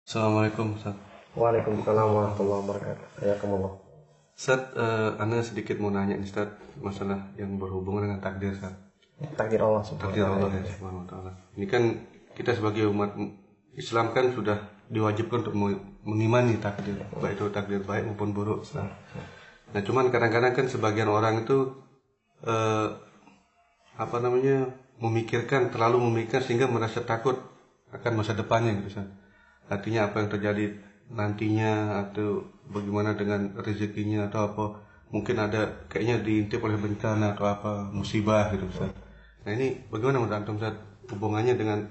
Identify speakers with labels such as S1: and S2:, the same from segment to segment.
S1: Assalamualaikum Ustaz.
S2: Waalaikumsalam warahmatullahi wabarakatuh. Hayakumullah.
S1: Ustaz, Anda sedikit mau nanya nih Ustaz, masalah yang berhubungan dengan takdir Ustaz.
S2: Takdir Allah subhanahu
S1: Takdir
S2: wa
S1: Allah
S2: ta'ala.
S1: ya subhanahu wa ta'ala. Ini kan kita sebagai umat Islam kan sudah diwajibkan untuk mengimani takdir, baik itu takdir baik maupun buruk Ustaz. Nah cuman kadang-kadang kan sebagian orang itu terlalu memikirkan sehingga merasa takut akan masa depannya gitu Ustaz. Artinya apa yang terjadi nantinya atau bagaimana dengan rezekinya atau apa, mungkin ada kayaknya diintip oleh bencana atau apa musibah gitu Ustaz. Nah ini bagaimana menurut antum Ustaz hubungannya dengan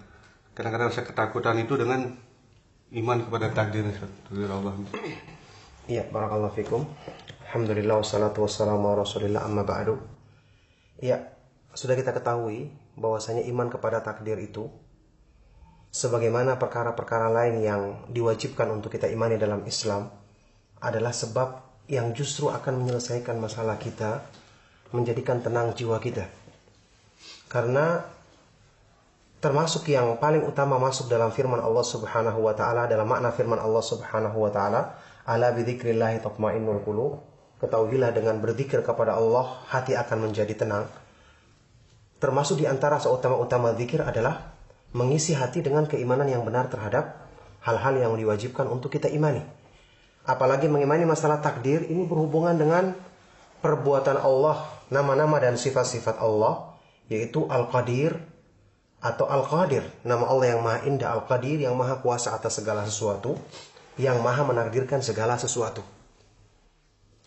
S1: kadang-kadang rasa ketakutan itu dengan iman kepada takdir Ustaz, takdir Allah.
S2: Iya, barakallahu fikum. Alhamdulillah wassalatu wassalamu ala Rasulillah amma ba'du. Iya, sudah kita ketahui bahwasanya iman kepada takdir itu sebagaimana perkara-perkara lain yang diwajibkan untuk kita imani dalam Islam adalah sebab yang justru akan menyelesaikan masalah kita, menjadikan tenang jiwa kita. Karena termasuk yang paling utama masuk dalam firman Allah Subhanahu wa taala, dalam makna firman Allah Subhanahu wa taala, ala bidzikrillah tatmainnul qulub. Ketahuilah dengan berzikir kepada Allah hati akan menjadi tenang. Termasuk di antara seutama-utama zikir adalah mengisi hati dengan keimanan yang benar terhadap hal-hal yang diwajibkan untuk kita imani. Apalagi mengimani masalah takdir, ini berhubungan dengan perbuatan Allah, nama-nama dan sifat-sifat Allah, yaitu Al-Qadir atau Al-Qadir. Nama Allah yang maha indah, Al-Qadir, yang maha kuasa atas segala sesuatu, yang maha menakdirkan segala sesuatu.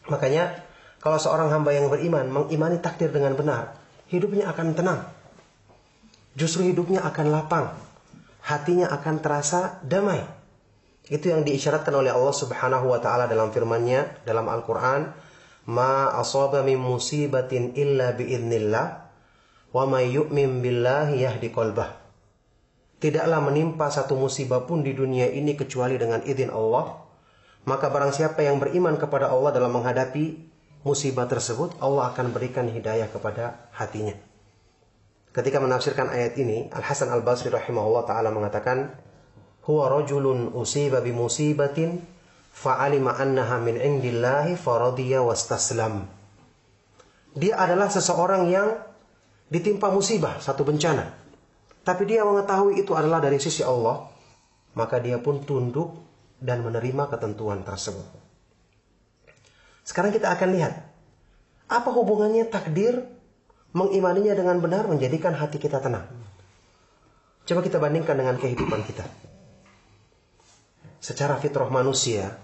S2: Makanya kalau seorang hamba yang beriman mengimani takdir dengan benar, hidupnya akan tenang. Justru hidupnya akan lapang, hatinya akan terasa damai. Itu yang diisyaratkan oleh Allah Subhanahu wa taala dalam firman-Nya dalam Al-Qur'an, "Ma asaba min musibatin illa biidznillah, wa may yu'min billahi yahdi qalbah." Tidaklah menimpa satu musibah pun di dunia ini kecuali dengan izin Allah. Maka barang siapa yang beriman kepada Allah dalam menghadapi musibah tersebut, Allah akan berikan hidayah kepada hatinya. Ketika menafsirkan ayat ini, Al-Hasan Al-Basri rahimahullah ta'ala mengatakan, huwa rajulun usiba bimusibatin fa'alima annaha min indillahi faradiya wastaslam. Dia adalah seseorang yang ditimpa musibah, satu bencana. Tapi dia mengetahui itu adalah dari sisi Allah, maka dia pun tunduk dan menerima ketentuan tersebut. Sekarang kita akan lihat, apa hubungannya takdir, mengimaninya dengan benar, menjadikan hati kita tenang. Coba kita bandingkan dengan kehidupan kita. Secara fitrah manusia,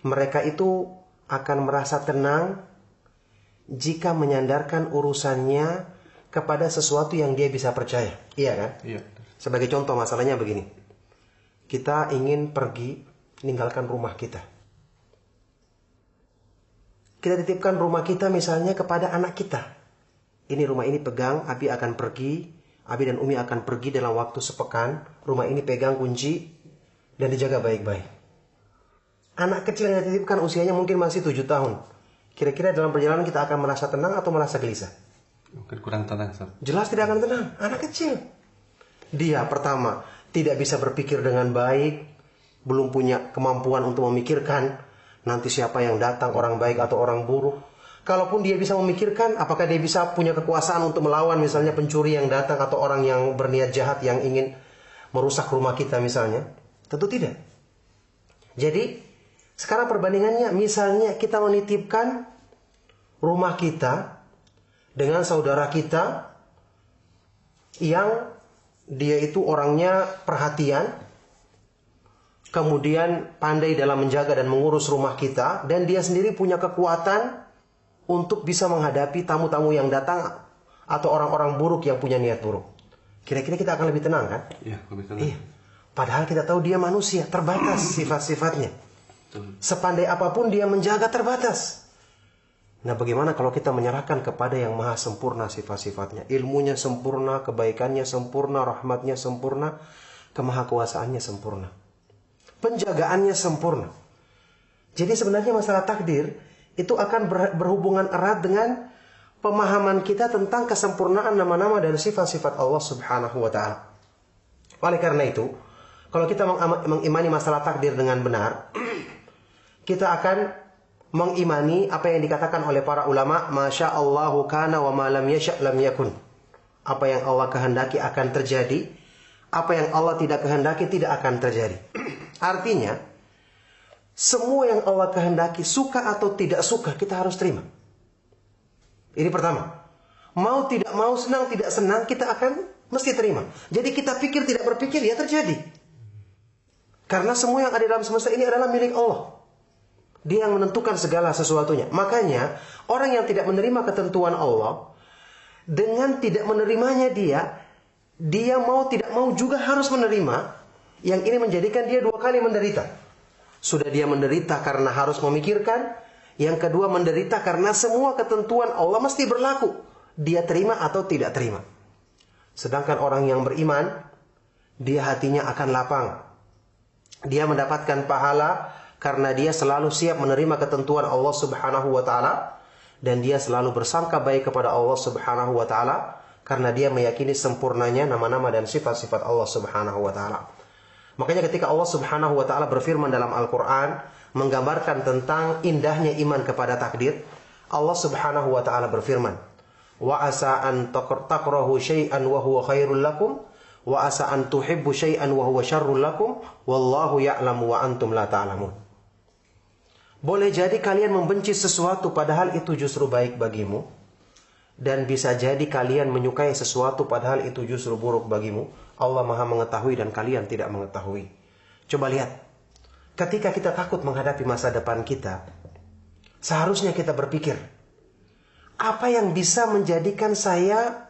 S2: mereka itu akan merasa tenang jika menyandarkan urusannya kepada sesuatu yang dia bisa percaya. Iya kan?
S1: Iya.
S2: Sebagai contoh masalahnya begini. Kita ingin pergi meninggalkan rumah kita. Kita titipkan rumah kita misalnya kepada anak kita. Ini rumah ini pegang, Abi akan pergi, Abi dan Umi akan pergi dalam waktu sepekan. Rumah ini pegang kunci dan dijaga baik-baik. Anak kecil yang dititipkan usianya mungkin masih 7 tahun. Kira-kira dalam perjalanan kita akan merasa tenang atau merasa gelisah?
S1: Mungkin kurang tenang Ustaz.
S2: Jelas tidak akan tenang. Anak kecil. Dia pertama tidak bisa berpikir dengan baik, belum punya kemampuan untuk memikirkan nanti siapa yang datang, orang baik atau orang buruk. Kalaupun dia bisa memikirkan, apakah dia bisa punya kekuasaan untuk melawan misalnya pencuri yang datang atau orang yang berniat jahat yang ingin merusak rumah kita misalnya? Tentu tidak. Jadi, sekarang perbandingannya, misalnya kita menitipkan rumah kita dengan saudara kita yang dia itu orangnya perhatian, kemudian pandai dalam menjaga dan mengurus rumah kita, dan dia sendiri punya kekuatan untuk bisa menghadapi tamu-tamu yang datang atau orang-orang buruk yang punya niat buruk. Kira-kira kita akan lebih tenang kan?
S1: Iya, lebih tenang.
S2: Iya. Padahal kita tahu dia manusia, terbatas sifat-sifatnya. Sepandai apapun dia menjaga terbatas. Nah bagaimana kalau kita menyerahkan kepada yang maha sempurna sifat-sifatnya? Ilmunya sempurna, kebaikannya sempurna, rahmatnya sempurna, kemahakuasaannya sempurna, penjagaannya sempurna. Jadi sebenarnya masalah takdir itu akan berhubungan erat dengan pemahaman kita tentang kesempurnaan nama-nama dan sifat-sifat Allah Subhanahu wa ta'ala. Oleh karena itu, Kalau kita mengimani masalah takdir dengan benar, kita akan mengimani apa yang dikatakan oleh para ulama, Masya Allahu kana wa ma lam yasha' lam yakun. Apa yang Allah kehendaki akan terjadi, apa yang Allah tidak kehendaki tidak akan terjadi. Artinya, semua yang Allah kehendaki, suka atau tidak suka, kita harus terima. Ini pertama. Mau tidak mau, senang tidak senang, kita akan mesti terima. Jadi kita pikir tidak berpikir, ya terjadi. Karena semua yang ada dalam semesta ini adalah milik Allah. Dia yang menentukan segala sesuatunya. Makanya, orang yang tidak menerima ketentuan Allah, dengan tidak menerimanya dia mau tidak mau juga harus menerima. Yang ini menjadikan dia dua kali menderita. Sudah dia menderita karena harus memikirkan. Yang kedua menderita karena semua ketentuan Allah mesti berlaku. Dia terima atau tidak terima. Sedangkan orang yang beriman, dia hatinya akan lapang. Dia mendapatkan pahala karena dia selalu siap menerima ketentuan Allah Subhanahu wa taala, dan dia selalu bersangka baik kepada Allah Subhanahu wa taala karena dia meyakini sempurnanya nama-nama dan sifat-sifat Allah Subhanahu wa taala. Makanya ketika Allah Subhanahu wa taala berfirman dalam Al-Qur'an menggambarkan tentang indahnya iman kepada takdir, Allah Subhanahu wa taala berfirman, "Wa asa an takrahu syai'an wa huwa khairul lakum, wa asa an tuhibbu syai'an wa huwa syarrul lakum, wallahu ya'lamu wa antum la ta'lamun." Boleh jadi kalian membenci sesuatu padahal itu justru baik bagimu, dan bisa jadi kalian menyukai sesuatu padahal itu justru buruk bagimu. Allah Maha mengetahui dan kalian tidak mengetahui. Coba lihat, ketika kita takut menghadapi masa depan kita, seharusnya kita berpikir, apa yang bisa menjadikan saya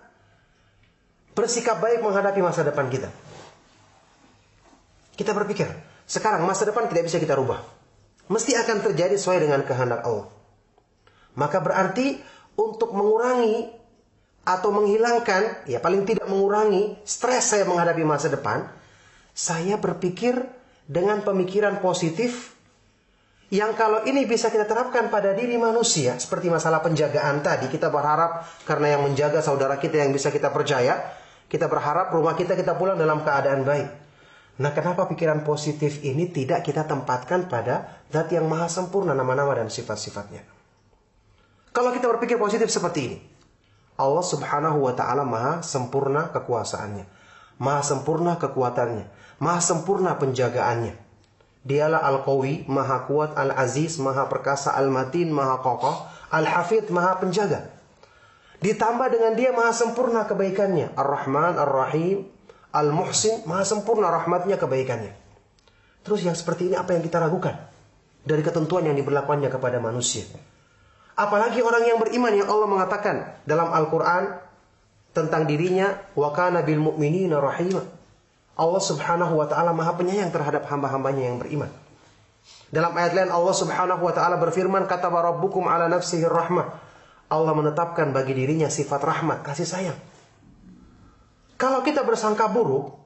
S2: bersikap baik menghadapi masa depan kita? Kita berpikir, sekarang masa depan tidak bisa kita rubah. Mesti akan terjadi sesuai dengan kehendak Allah. Maka berarti untuk mengurangi atau menghilangkan, ya paling tidak mengurangi stres saya menghadapi masa depan, saya berpikir dengan pemikiran positif yang kalau ini bisa kita terapkan pada diri manusia, seperti masalah penjagaan tadi. Kita berharap karena yang menjaga saudara kita yang bisa kita percaya, kita berharap rumah kita pulang dalam keadaan baik. Nah, kenapa pikiran positif ini tidak kita tempatkan pada Zat yang maha sempurna nama-nama dan sifat-sifatnya? Kalau kita berpikir positif seperti ini, Allah Subhanahu wa ta'ala maha sempurna kekuasaannya, maha sempurna kekuatannya, maha sempurna penjagaannya. Dialah Al-Qawi, maha kuat, Al-Aziz, maha perkasa, Al-Matin, maha kokoh, Al-Hafidh, maha penjaga. Ditambah dengan dia maha sempurna kebaikannya, Ar-Rahman, Ar-Rahim, Al-Muhsin, maha sempurna rahmatnya, kebaikannya. Terus yang seperti ini apa yang kita ragukan dari ketentuan yang diberlakukannya kepada manusia? Apalagi orang yang beriman yang Allah mengatakan dalam Al-Quran tentang dirinya, wa kana bil mu'minina rahima. Allah Subhanahu wa ta'ala maha penyayang terhadap hamba-hambanya yang beriman. Dalam ayat lain Allah Subhanahu wa ta'ala berfirman, kataba rabbukum ala nafsihi rahmah. Allah menetapkan bagi dirinya sifat rahmat, kasih sayang. Kalau kita bersangka buruk,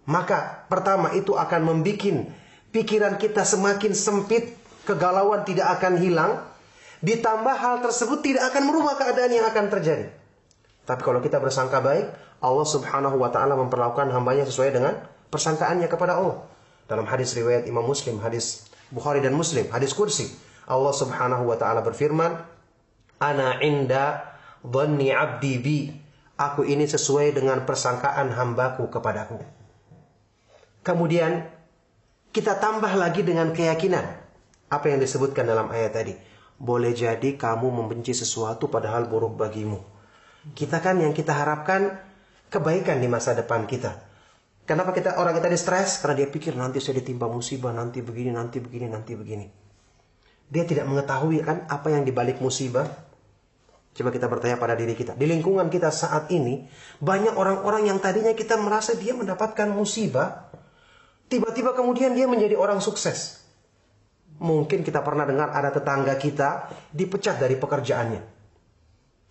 S2: maka pertama itu akan membuat pikiran kita semakin sempit, kegalauan tidak akan hilang. Ditambah hal tersebut tidak akan merubah keadaan yang akan terjadi. Tapi kalau kita bersangka baik, Allah Subhanahu wa ta'ala memperlakukan hambanya sesuai dengan persangkaannya kepada Allah. Dalam hadis riwayat Imam Muslim, hadis Bukhari dan Muslim, hadis kursi, Allah Subhanahu wa ta'ala berfirman, Ana inda dhanni abdi bi. Aku ini sesuai dengan persangkaan hambaku kepadaku. Kemudian kita tambah lagi dengan keyakinan. Apa yang disebutkan dalam ayat tadi. Boleh jadi kamu membenci sesuatu padahal buruk bagimu. Kita kan yang kita harapkan kebaikan di masa depan kita. Kenapa orang kita stres? Karena dia pikir nanti saya ditimpa musibah, nanti begini, nanti begini, nanti begini. Dia tidak mengetahui kan apa yang dibalik musibah. Coba kita bertanya pada diri kita. Di lingkungan kita saat ini, banyak orang-orang yang tadinya kita merasa dia mendapatkan musibah, tiba-tiba kemudian dia menjadi orang sukses. Mungkin kita pernah dengar ada tetangga kita dipecat dari pekerjaannya.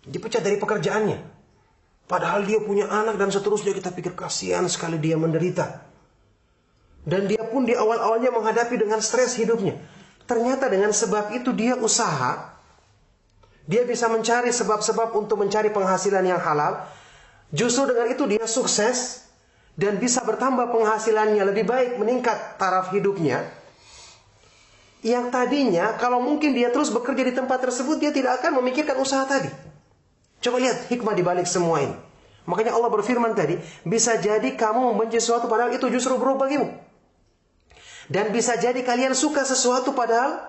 S2: Dipecat dari pekerjaannya. Padahal dia punya anak dan seterusnya, kita pikir kasihan sekali dia menderita. Dan dia pun di awal-awalnya menghadapi dengan stres hidupnya. Ternyata dengan sebab itu dia usaha. Dia bisa mencari sebab-sebab untuk mencari penghasilan yang halal. Justru dengan itu dia sukses. dan bisa bertambah penghasilannya, lebih baik, meningkat taraf hidupnya, yang tadinya kalau mungkin dia terus bekerja di tempat tersebut, dia tidak akan memikirkan usaha tadi. Coba lihat hikmah di balik semua ini. Makanya Allah berfirman tadi, bisa jadi kamu membenci sesuatu padahal itu justru buruk bagimu. Dan bisa jadi kalian suka sesuatu padahal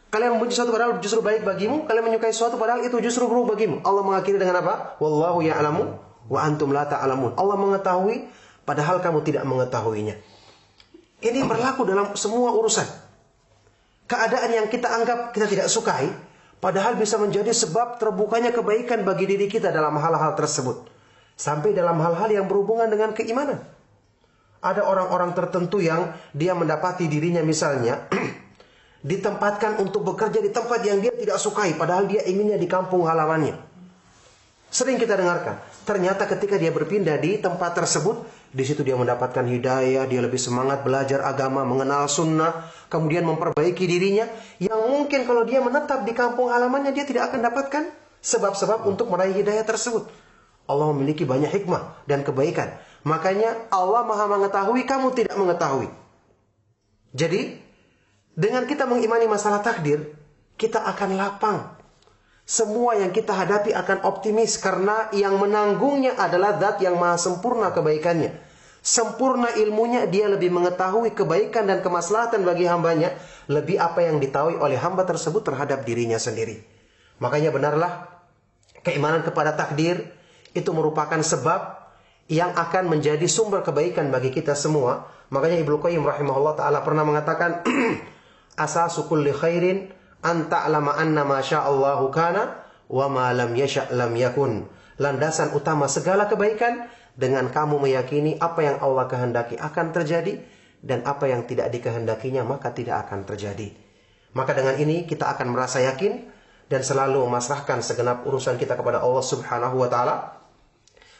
S2: kalian membenci sesuatu padahal justru baik bagimu, kalian menyukai sesuatu padahal itu justru buruk bagimu. Allah mengakhiri dengan apa? Wallahu ya'lamu wa antum la ta'lamun. Allah mengetahui padahal kamu tidak mengetahuinya. Ini berlaku dalam semua urusan. Keadaan yang kita anggap kita tidak sukai, padahal bisa menjadi sebab terbukanya kebaikan bagi diri kita dalam hal-hal tersebut. Sampai dalam hal-hal yang berhubungan dengan keimanan. Ada orang-orang tertentu yang dia mendapati dirinya misalnya ditempatkan untuk bekerja di tempat yang dia tidak sukai, padahal dia inginnya di kampung halamannya. Sering kita dengarkan, ternyata ketika dia berpindah di tempat tersebut, di situ dia mendapatkan hidayah, dia lebih semangat belajar agama, mengenal sunnah, kemudian memperbaiki dirinya, yang mungkin kalau dia menetap di kampung halamannya, dia tidak akan dapatkan sebab-sebab untuk meraih hidayah tersebut. Allah memiliki banyak hikmah dan kebaikan. Makanya Allah Maha mengetahui, kamu tidak mengetahui. Jadi, dengan kita mengimani masalah takdir, kita akan lapang. Semua yang kita hadapi akan optimis karena yang menanggungnya adalah Zat yang maha sempurna kebaikannya. Sempurna ilmunya, dia lebih mengetahui kebaikan dan kemaslahatan bagi hambanya, lebih apa yang ditahui oleh hamba tersebut terhadap dirinya sendiri. Makanya benarlah keimanan kepada takdir itu merupakan sebab yang akan menjadi sumber kebaikan bagi kita semua. Makanya Ibnu Qayyim rahimahullah ta'ala pernah mengatakan, asasu kulli khairin an ta'lama anna ma sya'allahu kana wa ma lam yasha' lam yakun. Landasan utama segala kebaikan dengan kamu meyakini apa yang Allah kehendaki akan terjadi dan apa yang tidak dikehendakinya maka tidak akan terjadi. Maka dengan ini kita akan merasa yakin dan selalu memasrahkan segenap urusan kita kepada Allah Subhanahu wa taala.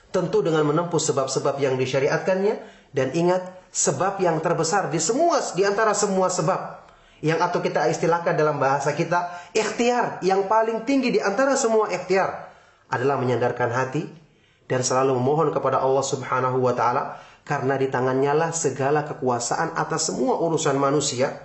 S2: Tentu dengan menempuh sebab-sebab yang disyariatkannya, dan ingat sebab yang terbesar di antara semua sebab yang atau kita istilahkan dalam bahasa kita ikhtiar, yang paling tinggi di antara semua ikhtiar adalah menyandarkan hati dan selalu memohon kepada Allah Subhanahu wa taala, karena di tangannya lah segala kekuasaan atas semua urusan manusia.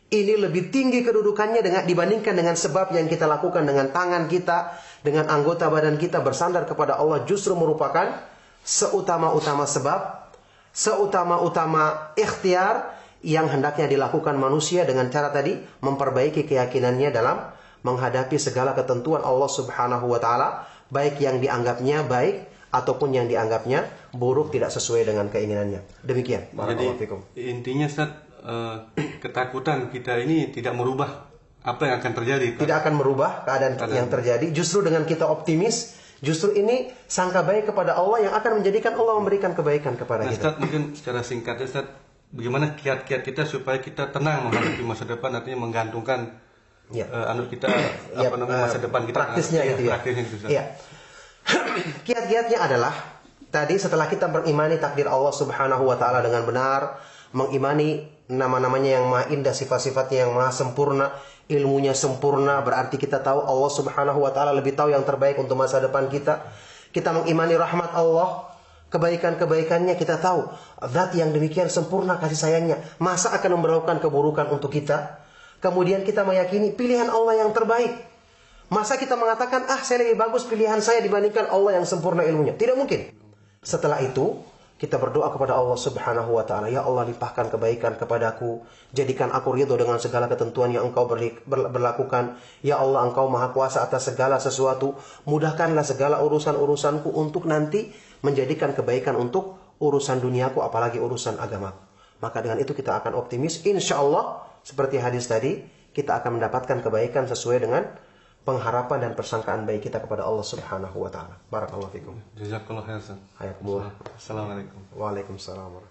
S2: Ini lebih tinggi kedudukannya dibandingkan dengan sebab yang kita lakukan dengan tangan kita, dengan anggota badan kita. Bersandar kepada Allah justru merupakan seutama-utama sebab, seutama-utama ikhtiar yang hendaknya dilakukan manusia dengan cara tadi memperbaiki keyakinannya dalam menghadapi segala ketentuan Allah Subhanahu wa taala, baik yang dianggapnya baik ataupun yang dianggapnya buruk, tidak sesuai dengan keinginannya. Demikian.
S1: Jadi intinya Ustaz, ketakutan kita ini tidak merubah apa yang akan terjadi.
S2: Tidak akan merubah keadaan yang terjadi. Justru dengan kita optimis, justru ini sangka baik kepada Allah yang akan menjadikan Allah memberikan kebaikan kepada kita.
S1: Ustaz, mungkin secara singkatnya Ustaz, bagaimana kiat-kiat kita supaya kita tenang menghadapi masa depan, artinya menggantungkan masa depan kita,
S2: praktisnya itu ya.
S1: Praktisnya itu, Ustaz.
S2: Iya. Kiat-kiatnya adalah tadi, setelah kita mengimani takdir Allah Subhanahu wa taala dengan benar, mengimani nama-namanya yang maha indah, sifat-sifatnya yang maha sempurna, ilmunya sempurna, berarti kita tahu Allah Subhanahu wa taala lebih tahu yang terbaik untuk masa depan kita. Kita mengimani rahmat Allah, kebaikan-kebaikannya, kita tahu Zat yang demikian sempurna kasih sayangnya, masa akan memberlakukan keburukan untuk kita. Kemudian kita meyakini pilihan Allah yang terbaik. Masa kita mengatakan, saya lebih bagus pilihan saya dibandingkan Allah yang sempurna ilmunya? Tidak mungkin. Setelah itu, kita berdoa kepada Allah Subhanahu wa taala, ya Allah, limpahkan kebaikan kepadaku, jadikan aku ridho dengan segala ketentuan yang Engkau berlakukan. Ya Allah, Engkau maha kuasa atas segala sesuatu, mudahkanlah segala urusan-urusanku untuk nanti menjadikan kebaikan untuk urusan duniaku, apalagi urusan agamaku. Maka dengan itu kita akan optimis, insya Allah, seperti hadis tadi, kita akan mendapatkan kebaikan sesuai dengan pengharapan dan persangkaan baik kita kepada Allah Subhanahu wa taala. Barakallahu fikum.
S1: Jazakallahu khairan.
S2: Hayakumullah.
S1: Assalamualaikum.
S2: Waalaikumsalam.